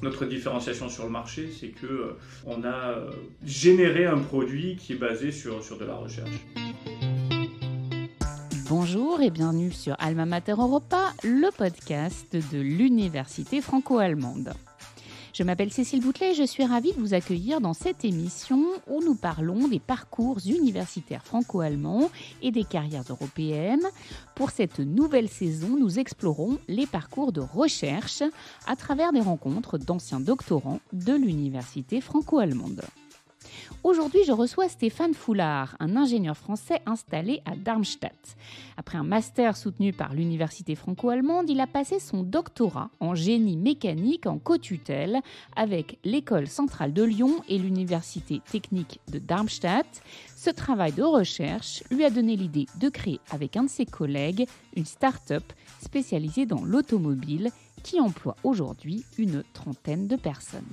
Notre différenciation sur le marché, c'est qu'on a généré un produit qui est basé sur de la recherche. Bonjour et bienvenue sur Alma Mater Europa, le podcast de l'Université franco-allemande. Je m'appelle Cécile Boutelet et je suis ravie de vous accueillir dans cette émission où nous parlons des parcours universitaires franco-allemands et des carrières européennes. Pour cette nouvelle saison, nous explorons les parcours de recherche à travers des rencontres d'anciens doctorants de l'Université franco-allemande. Aujourd'hui, je reçois Stéphane Foulard, un ingénieur français installé à Darmstadt. Après un master soutenu par l'Université franco-allemande, il a passé son doctorat en génie mécanique en co-tutelle avec l'École centrale de Lyon et l'Université technique de Darmstadt. Ce travail de recherche lui a donné l'idée de créer avec un de ses collègues une start-up spécialisée dans l'automobile qui emploie aujourd'hui une trentaine de personnes.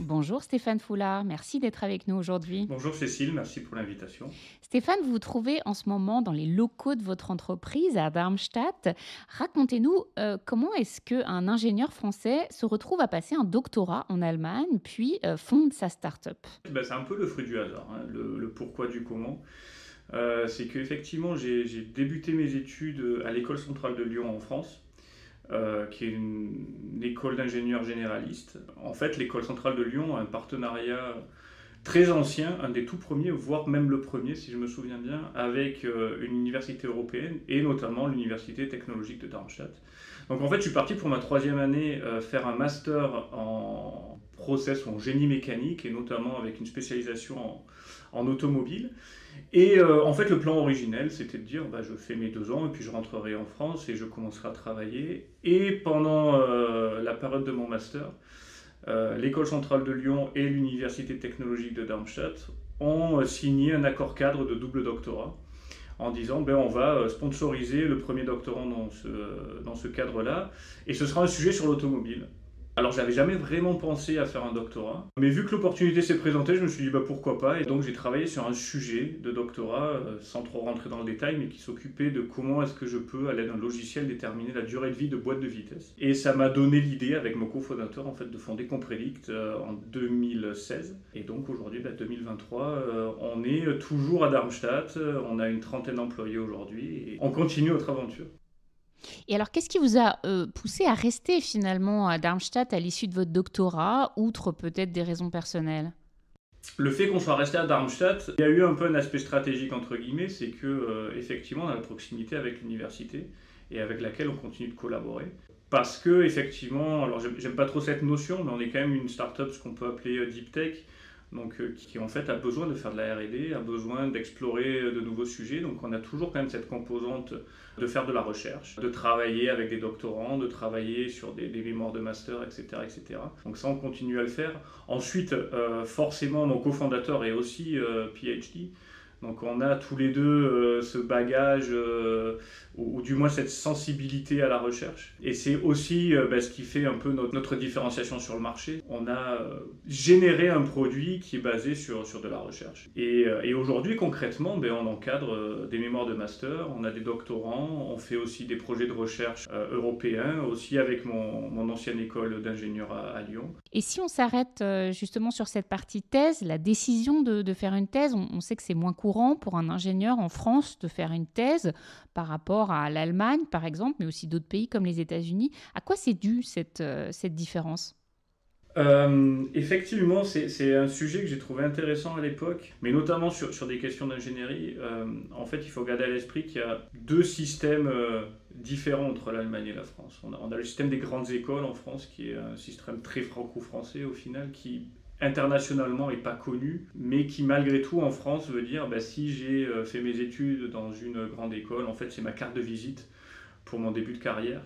Bonjour Stéphane Foulard, merci d'être avec nous aujourd'hui. Bonjour Cécile, merci pour l'invitation. Stéphane, vous vous trouvez en ce moment dans les locaux de votre entreprise à Darmstadt. Racontez-nous comment est-ce qu'un ingénieur français se retrouve à passer un doctorat en Allemagne, puis fonde sa start-up. C'est un peu le fruit du hasard, le pourquoi du comment. C'est qu'effectivement, j'ai débuté mes études à l'École centrale de Lyon en France. Qui est une école d'ingénieurs généralistes. En fait, l'école centrale de Lyon a un partenariat très ancien, un des tout premiers, voire même le premier, si je me souviens bien, avec une université européenne et notamment l'université technologique de Darmstadt. Donc en fait, je suis parti pour ma troisième année faire un master en process ou en génie mécanique et notamment avec une spécialisation en automobile. Et en fait, le plan originel, c'était de dire je fais mes 2 ans et puis je rentrerai en France et je commencerai à travailler. Et pendant la période de mon master, l'École centrale de Lyon et l'Université technologique de Darmstadt ont signé un accord cadre de double doctorat en disant on va sponsoriser le premier doctorant dans ce cadre-là et ce sera un sujet sur l'automobile. Alors, je n'avais jamais vraiment pensé à faire un doctorat, mais vu que l'opportunité s'est présentée, je me suis dit pourquoi pas. Et donc, j'ai travaillé sur un sujet de doctorat, sans trop rentrer dans le détail, mais qui s'occupait de comment est-ce que je peux, à l'aide d'un logiciel, déterminer la durée de vie de boîtes de vitesse. Et ça m'a donné l'idée, avec mon cofondateur, de fonder Compredict en 2016. Et donc, aujourd'hui, 2023, on est toujours à Darmstadt, on a une trentaine d'employés aujourd'hui, et on continue notre aventure. Et alors, qu'est-ce qui vous a poussé à rester finalement à Darmstadt à l'issue de votre doctorat, outre peut-être des raisons personnelles ? Le fait qu'on soit resté à Darmstadt, il y a eu un peu un aspect stratégique entre guillemets, c'est que effectivement on a la proximité avec l'université et avec laquelle on continue de collaborer. Parce que effectivement, alors j'aime pas trop cette notion, mais on est quand même une start-up, ce qu'on peut appeler deep tech. Donc, qui en fait a besoin de faire de la R&D, a besoin d'explorer de nouveaux sujets. Donc on a toujours quand même cette composante de faire de la recherche, de travailler avec des doctorants, de travailler sur des mémoires de master, etc., etc. Donc ça, on continue à le faire. Ensuite, forcément, mon cofondateur est aussi PhD. Donc on a tous les deux ce bagage, ou du moins cette sensibilité à la recherche. Et c'est aussi ce qui fait un peu notre différenciation sur le marché. On a généré un produit qui est basé sur de la recherche. Et aujourd'hui, concrètement, on encadre des mémoires de master, on a des doctorants, on fait aussi des projets de recherche européens, aussi avec mon ancienne école d'ingénieur à Lyon. Et si on s'arrête justement sur cette partie thèse, la décision de faire une thèse, on sait que c'est moins courant pour un ingénieur en France de faire une thèse par rapport à l'Allemagne, par exemple, mais aussi d'autres pays comme les États-Unis. À quoi c'est dû cette différence ? Effectivement, c'est un sujet que j'ai trouvé intéressant à l'époque, mais notamment sur des questions d'ingénierie. En fait, il faut garder à l'esprit qu'il y a 2 systèmes différents entre l'Allemagne et la France. On a le système des grandes écoles en France, qui est un système très franco-français au final, qui internationalement n'est pas connu, mais qui malgré tout en France veut dire si j'ai fait mes études dans une grande école, en fait c'est ma carte de visite pour mon début de carrière.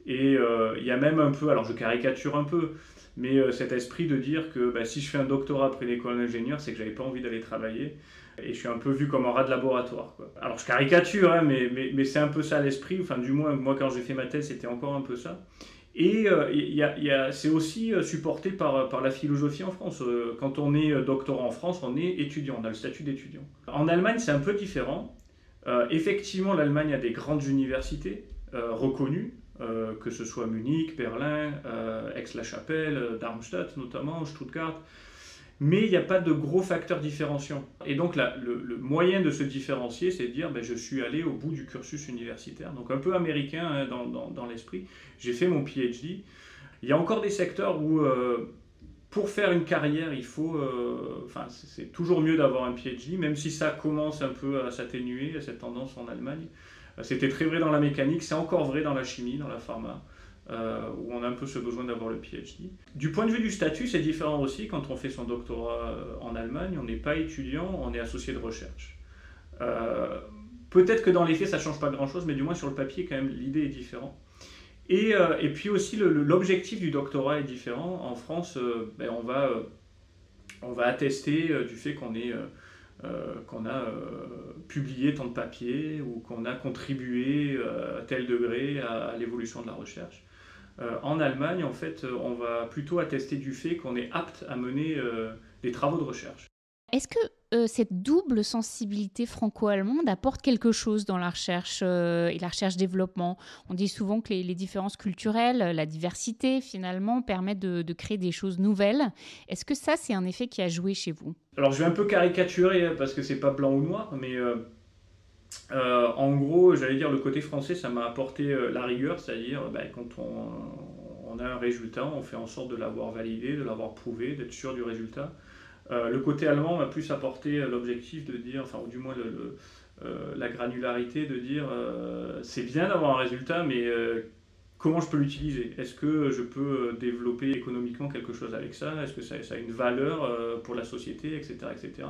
Et il y a même un peu, alors je caricature un peu, mais cet esprit de dire que si je fais un doctorat après une école d'ingénieur, c'est que j'avais pas envie d'aller travailler et je suis un peu vu comme un rat de laboratoire, quoi. Alors je caricature, mais c'est un peu ça l'esprit, enfin du moins moi quand j'ai fait ma thèse c'était encore un peu ça. Et c'est aussi supporté par la philosophie en France. Quand on est doctorant en France, on est étudiant, on a le statut d'étudiant. En Allemagne, c'est un peu différent. Effectivement, l'Allemagne a des grandes universités reconnues, que ce soit Munich, Berlin, Aix-la-Chapelle, Darmstadt notamment, Stuttgart. Mais il n'y a pas de gros facteurs différenciants. Et donc le moyen de se différencier, c'est de dire je suis allé au bout du cursus universitaire. Donc un peu américain hein, dans l'esprit. J'ai fait mon PhD. Il y a encore des secteurs où pour faire une carrière, il faut... c'est toujours mieux d'avoir un PhD, même si ça commence un peu à s'atténuer, cette tendance en Allemagne. C'était très vrai dans la mécanique, c'est encore vrai dans la chimie, dans la pharma. Où on a un peu ce besoin d'avoir le PhD. Du point de vue du statut, c'est différent aussi. Quand on fait son doctorat en Allemagne, on n'est pas étudiant, on est associé de recherche. Peut-être que dans les faits, ça ne change pas grand-chose, mais du moins sur le papier, quand même, l'idée est différente. Et puis aussi, l'objectif du doctorat est différent. En France, on va attester du fait qu'on a publié tant de papiers ou qu'on a contribué à tel degré à l'évolution de la recherche. En Allemagne, en fait, on va plutôt attester du fait qu'on est apte à mener des travaux de recherche. Est-ce que cette double sensibilité franco-allemande apporte quelque chose dans la recherche et la recherche-développement ? On dit souvent que les différences culturelles, la diversité, finalement, permettent de créer des choses nouvelles. Est-ce que ça, c'est un effet qui a joué chez vous ? Alors, je vais un peu caricaturer parce que c'est pas blanc ou noir, mais en gros, j'allais dire, le côté français, ça m'a apporté la rigueur, c'est-à-dire quand on a un résultat, on fait en sorte de l'avoir validé, de l'avoir prouvé, d'être sûr du résultat. Le côté allemand m'a plus apporté l'objectif de dire, enfin, ou du moins la granularité de dire c'est bien d'avoir un résultat, mais comment je peux l'utiliser ? Est-ce que je peux développer économiquement quelque chose avec ça ? Est-ce que ça a une valeur pour la société, etc., etc.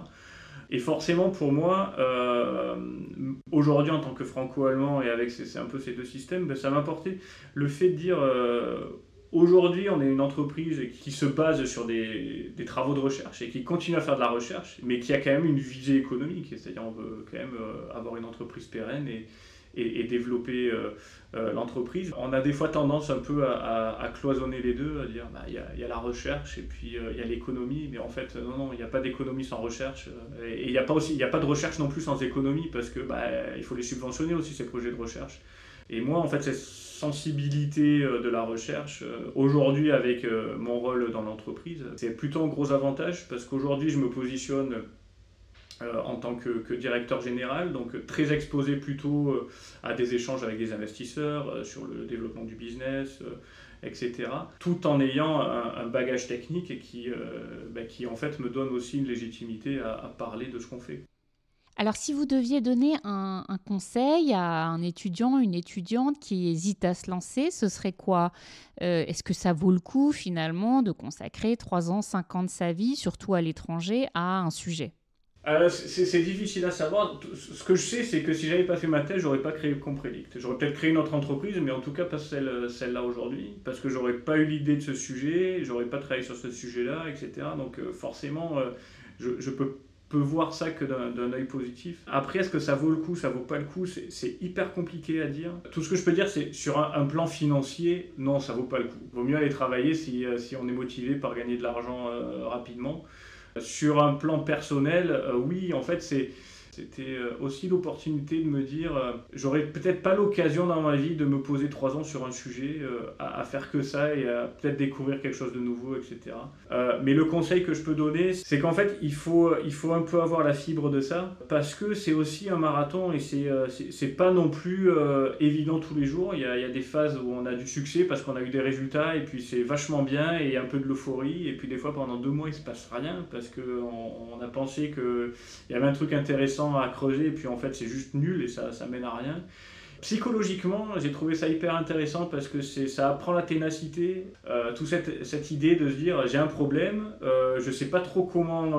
Et forcément, pour moi, aujourd'hui, en tant que franco-allemand, et avec c'est un peu ces deux systèmes, ça m'a apporté le fait de dire aujourd'hui, on est une entreprise qui se base sur des travaux de recherche et qui continue à faire de la recherche, mais qui a quand même une visée économique. C'est-à-dire on veut quand même avoir une entreprise pérenne et développer l'entreprise. On a des fois tendance un peu à cloisonner les deux, à dire il y a la recherche et puis il y a l'économie, mais en fait non, il n'y a pas d'économie sans recherche et il n'y a pas de recherche non plus sans économie parce que il faut les subventionner aussi ces projets de recherche. Et moi en fait cette sensibilité de la recherche aujourd'hui avec mon rôle dans l'entreprise, c'est plutôt un gros avantage parce qu'aujourd'hui je me positionne en tant que directeur général, donc très exposé plutôt à des échanges avec des investisseurs sur le développement du business, etc. Tout en ayant un bagage technique et qui en fait me donne aussi une légitimité à parler de ce qu'on fait. Alors, si vous deviez donner un conseil à un étudiant, une étudiante qui hésite à se lancer, ce serait quoi ? Est-ce que ça vaut le coup, finalement, de consacrer 3 ans, 5 ans de sa vie, surtout à l'étranger, à un sujet ? C'est difficile à savoir. Ce que je sais, c'est que si j'avais pas fait ma thèse, j'aurais pas créé Compredict. J'aurais peut-être créé une autre entreprise, mais en tout cas pas celle-là aujourd'hui, parce que j'aurais pas eu l'idée de ce sujet, j'aurais pas travaillé sur ce sujet-là, etc. Donc forcément, je peux voir ça que d'un œil positif. Après, est-ce que ça vaut le coup, ça vaut pas le coup ? C'est hyper compliqué à dire. Tout ce que je peux dire, c'est sur un plan financier, non, ça vaut pas le coup. Vaut mieux aller travailler si on est motivé par gagner de l'argent rapidement. Sur un plan personnel, oui, en fait, c'était aussi l'opportunité de me dire j'aurais peut-être pas l'occasion dans ma vie de me poser 3 ans sur un sujet, à faire que ça et à peut-être découvrir quelque chose de nouveau, etc. Mais le conseil que je peux donner, c'est qu'en fait, il faut un peu avoir la fibre de ça, parce que c'est aussi un marathon et c'est pas non plus évident tous les jours. Il y a des phases où on a du succès parce qu'on a eu des résultats et puis c'est vachement bien et un peu de l'euphorie. Et puis des fois, pendant 2 mois, il se passe rien parce qu'on a pensé qu'il y avait un truc intéressant à creuser et puis en fait c'est juste nul et ça mène à rien. Psychologiquement, j'ai trouvé ça hyper intéressant parce que ça apprend la ténacité, toute cette idée de se dire j'ai un problème, je sais pas trop comment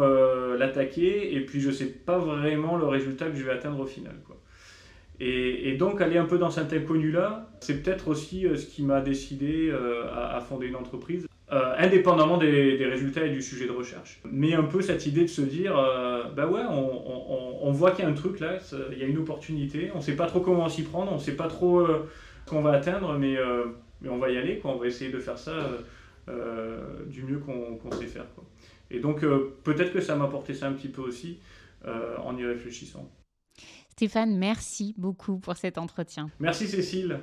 l'attaquer et puis je sais pas vraiment le résultat que je vais atteindre au final, quoi. Et donc aller un peu dans cet inconnu-là, c'est peut-être aussi ce qui m'a décidé à fonder une entreprise. Indépendamment des résultats et du sujet de recherche. Mais un peu cette idée de se dire, on voit qu'il y a un truc là, il y a une opportunité, on ne sait pas trop comment s'y prendre, on ne sait pas trop ce qu'on va atteindre, mais on va y aller, quoi. On va essayer de faire ça du mieux qu'on sait faire, quoi. Et donc peut-être que ça m'a apporté ça un petit peu aussi en y réfléchissant. Stéphane, merci beaucoup pour cet entretien. Merci Cécile.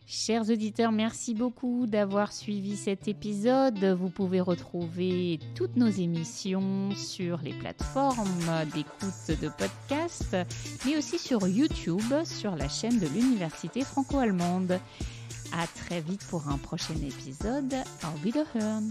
Chers auditeurs, merci beaucoup d'avoir suivi cet épisode. Vous pouvez retrouver toutes nos émissions sur les plateformes d'écoute de podcasts, mais aussi sur YouTube, sur la chaîne de l'Université franco-allemande. À très vite pour un prochain épisode. Auf Wiederhören!